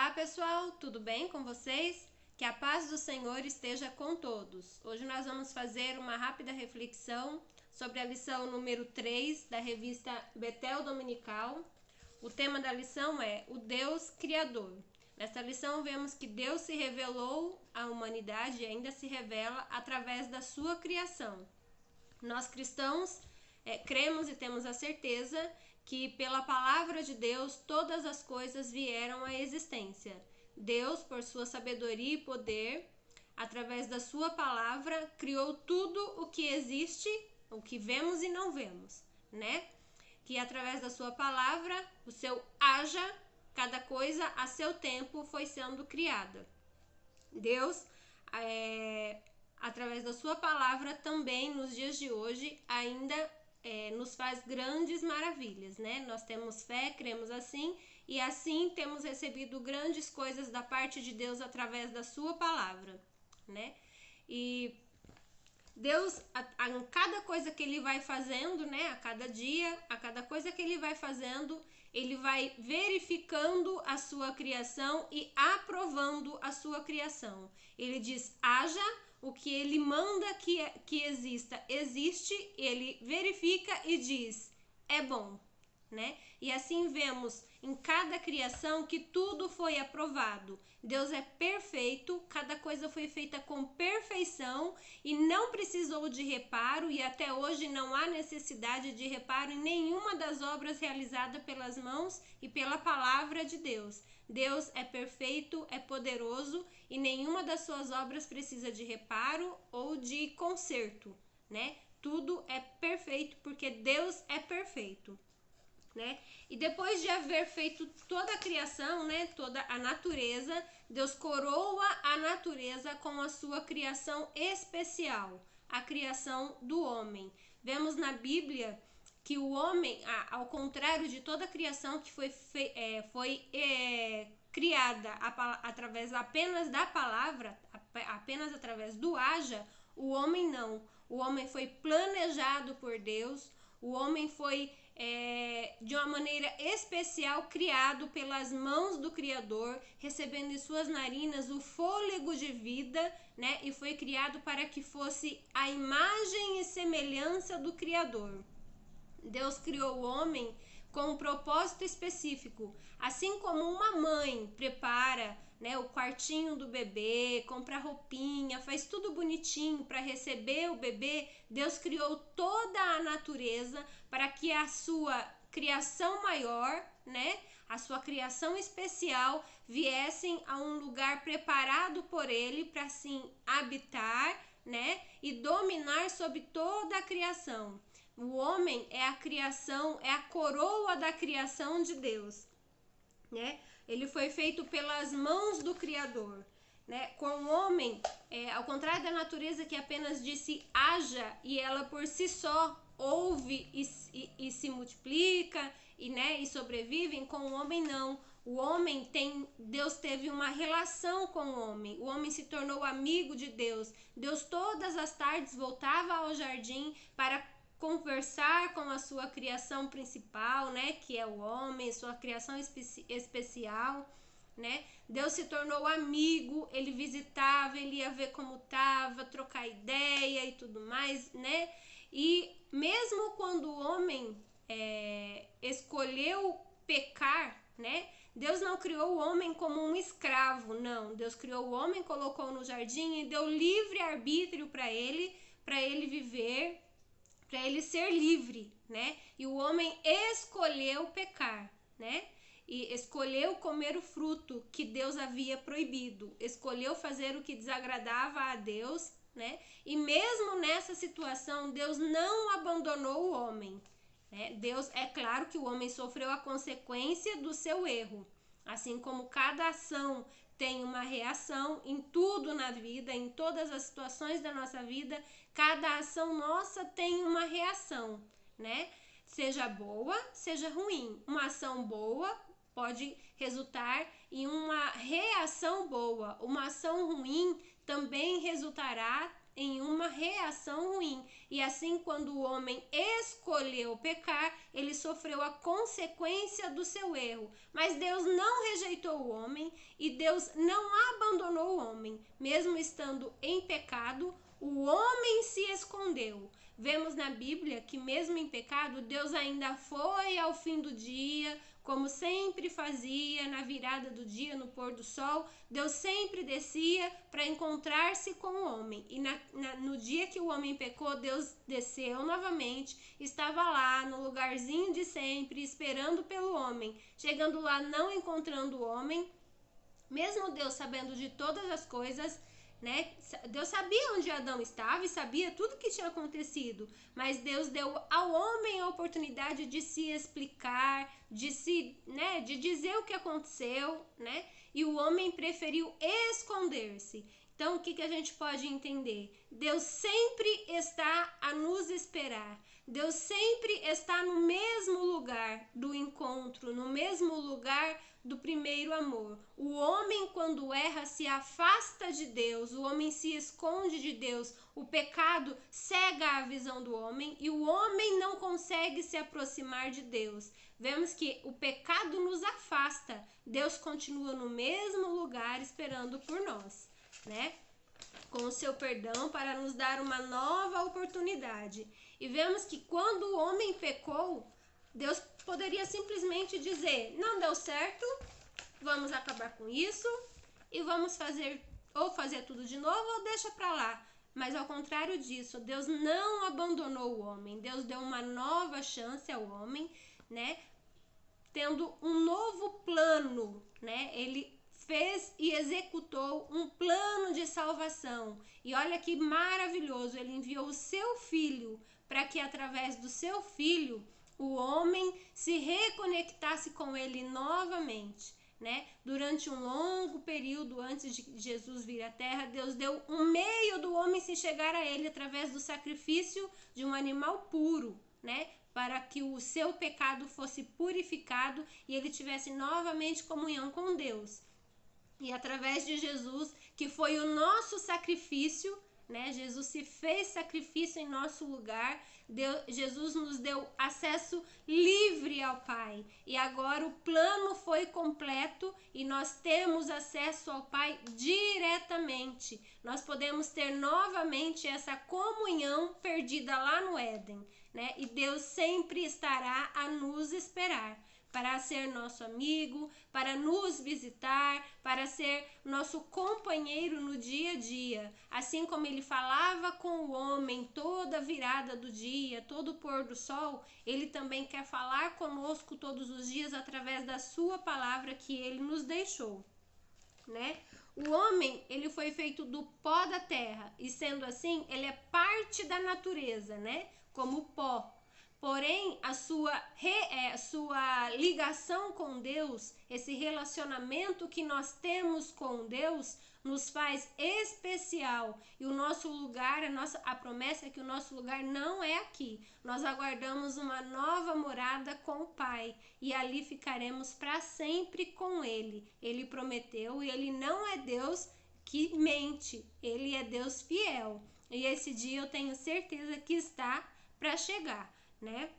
Olá pessoal, tudo bem com vocês? Que a paz do Senhor esteja com todos. Hoje nós vamos fazer uma rápida reflexão sobre a lição número 3 da revista Betel Dominical. O tema da lição é o Deus Criador. Nesta lição vemos que Deus se revelou à humanidade e ainda se revela através da sua criação. Nós cristãos cremos e temos a certeza que pela palavra de Deus todas as coisas vieram à existência. Deus, por sua sabedoria e poder, através da sua palavra, criou tudo o que existe, o que vemos e não vemos, né? Que através da sua palavra, o seu haja, cada coisa a seu tempo foi sendo criada. Deus, através da sua palavra, também nos dias de hoje ainda nos faz grandes maravilhas, né? Nós temos fé, cremos assim, e assim temos recebido grandes coisas da parte de Deus através da sua palavra, né? E Deus, a cada coisa que Ele vai fazendo, né? A cada dia, a cada coisa que Ele vai fazendo, Ele vai verificando a sua criação e aprovando a sua criação. Ele diz, haja. O que ele manda que exista, existe, ele verifica e diz, é bom, né? E assim vemos em cada criação que tudo foi aprovado. Deus é perfeito, cada coisa foi feita com perfeição e não precisou de reparo, e até hoje não há necessidade de reparo em nenhuma das obras realizadas pelas mãos e pela palavra de Deus. Deus é perfeito, é poderoso e nenhuma das suas obras precisa de reparo ou de conserto, né? Tudo é perfeito porque Deus é perfeito, né? E depois de haver feito toda a criação, né, toda a natureza, Deus coroa a natureza com a sua criação especial, a criação do homem. Vemos na Bíblia que o homem, ao contrário de toda a criação que foi criada através apenas da palavra, apenas através do haja, o homem não. O homem foi planejado por Deus, o homem foi de uma maneira especial criado pelas mãos do Criador, recebendo em suas narinas o fôlego de vida, né? E foi criado para que fosse a imagem e semelhança do Criador. Deus criou o homem com um propósito específico, assim como uma mãe prepara, né, o quartinho do bebê, compra roupinha, faz tudo bonitinho para receber o bebê. Deus criou toda a natureza para que a sua criação maior, né, a sua criação especial viessem a um lugar preparado por ele para assim habitar, né, e dominar sobre toda a criação. O homem é a criação, é a coroa da criação de Deus, né? Ele foi feito pelas mãos do Criador, né? Com o homem, ao contrário da natureza que apenas disse haja e ela por si só ouve e se multiplica e, né, e sobrevivem, com o homem não. O homem Deus teve uma relação com o homem. O homem se tornou amigo de Deus. Deus todas as tardes voltava ao jardim para conversar com a sua criação principal, né, que é o homem, sua criação especial, né? Deus se tornou amigo, ele visitava, ele ia ver como estava, trocar ideia e tudo mais, né? E mesmo quando o homem escolheu pecar, né? Deus não criou o homem como um escravo, não. Deus criou o homem, colocou no jardim e deu livre arbítrio para ele viver, para ele ser livre, né? E o homem escolheu pecar, né? E escolheu comer o fruto que Deus havia proibido, escolheu fazer o que desagradava a Deus, né? E mesmo nessa situação, Deus não abandonou o homem, né? Deus, é claro que o homem sofreu a consequência do seu erro, assim como cada ação tem uma reação em tudo na vida, em todas as situações da nossa vida, cada ação nossa tem uma reação, né? Seja boa, seja ruim. Uma ação boa pode resultar em uma reação boa. Uma ação ruim também resultará em uma reação ruim. E assim, quando o homem escolheu pecar, ele sofreu a consequência do seu erro. Mas Deus não rejeitou o homem e Deus não abandonou o homem. Mesmo estando em pecado, o homem se escondeu. Vemos na Bíblia que mesmo em pecado, Deus ainda foi ao fim do dia, como sempre fazia na virada do dia, no pôr do sol. Deus sempre descia para encontrar-se com o homem. E no dia que o homem pecou, Deus desceu novamente, estava lá no lugarzinho de sempre, esperando pelo homem. Chegando lá, não encontrando o homem, mesmo Deus sabendo de todas as coisas, né? Deus sabia onde Adão estava e sabia tudo que tinha acontecido, mas Deus deu ao homem a oportunidade de se explicar, de dizer o que aconteceu, né? E o homem preferiu esconder-se. Então, o que a gente pode entender? Deus sempre está a nos esperar. Deus sempre está no mesmo lugar do encontro, no mesmo lugar do primeiro amor. O homem, quando erra, se afasta de Deus, o homem se esconde de Deus, o pecado cega a visão do homem e o homem não consegue se aproximar de Deus. Vemos que o pecado nos afasta, Deus continua no mesmo lugar esperando por nós, né? Com o seu perdão para nos dar uma nova oportunidade. E vemos que quando o homem pecou, Deus poderia simplesmente dizer: não deu certo, vamos acabar com isso e vamos fazer tudo de novo ou deixa pra lá. Mas ao contrário disso, Deus não abandonou o homem. Deus deu uma nova chance ao homem, né? Tendo um novo plano, né? Ele fez e executou um plano de salvação. E olha que maravilhoso, ele enviou o seu filho para que através do seu filho o homem se reconectasse com ele novamente, né? Durante um longo período antes de Jesus vir à terra, Deus deu um meio do homem se chegar a ele através do sacrifício de um animal puro, né? Para que o seu pecado fosse purificado e ele tivesse novamente comunhão com Deus. E através de Jesus, que foi o nosso sacrifício, né? Jesus se fez sacrifício em nosso lugar. Jesus nos deu acesso livre ao Pai. E agora o plano foi completo e nós temos acesso ao Pai diretamente. Nós podemos ter novamente essa comunhão perdida lá no Éden, né? E Deus sempre estará a nos esperar para ser nosso amigo, para nos visitar, para ser nosso companheiro no dia a dia. Assim como ele falava com o homem toda virada do dia, todo pôr do sol, ele também quer falar conosco todos os dias através da sua palavra que ele nos deixou, né? O homem, ele foi feito do pó da terra e sendo assim, ele é parte da natureza, né? Como pó. Porém, a sua ligação com Deus, esse relacionamento que nós temos com Deus, nos faz especial. E o nosso lugar, a promessa é que o nosso lugar não é aqui. Nós aguardamos uma nova morada com o Pai e ali ficaremos para sempre com Ele. Ele prometeu e Ele não é Deus que mente, Ele é Deus fiel. E esse dia eu tenho certeza que está para chegar, né?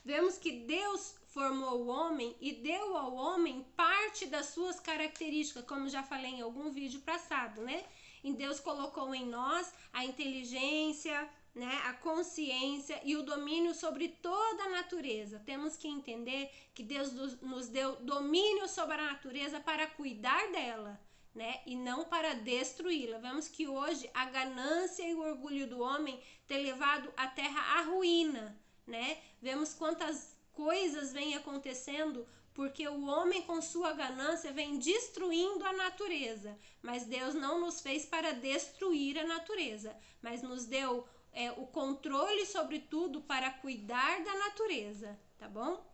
Vemos que Deus formou o homem e deu ao homem parte das suas características, como já falei em algum vídeo passado, né? E Deus colocou em nós a inteligência, né, a consciência e o domínio sobre toda a natureza. Temos que entender que Deus nos deu domínio sobre a natureza para cuidar dela, né, e não para destruí-la. Vemos que hoje a ganância e o orgulho do homem tem levado a terra à ruína, né? Vemos quantas coisas vêm acontecendo porque o homem com sua ganância vem destruindo a natureza. Mas Deus não nos fez para destruir a natureza, mas nos deu o controle sobre tudo para cuidar da natureza, tá bom?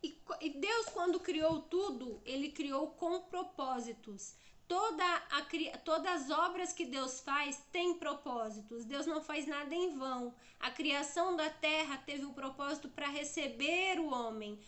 E Deus, quando criou tudo, ele criou com propósitos. Todas as obras que Deus faz têm propósitos. Deus não faz nada em vão. A criação da terra teve um propósito para receber o homem.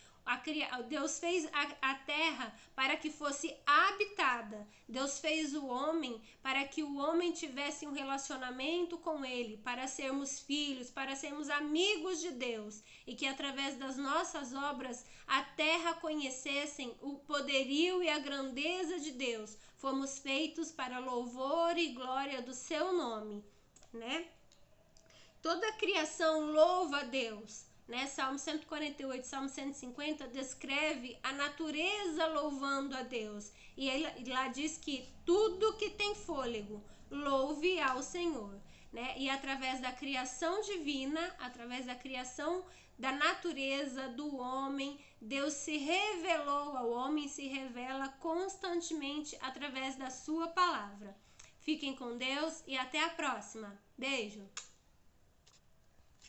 Deus fez a terra para que fosse habitada. Deus fez o homem para que o homem tivesse um relacionamento com ele, para sermos filhos, para sermos amigos de Deus, e que através das nossas obras a terra conhecessem o poderio e a grandeza de Deus. Fomos feitos para louvor e glória do seu nome, né? Toda a criação louva a Deus, né? Salmo 148, Salmo 150 descreve a natureza louvando a Deus. E ele lá diz que tudo que tem fôlego louve ao Senhor, né? E através da criação divina, através da criação da natureza do homem, Deus se revelou ao homem, se revela constantemente através da sua palavra. Fiquem com Deus e até a próxima. Beijo!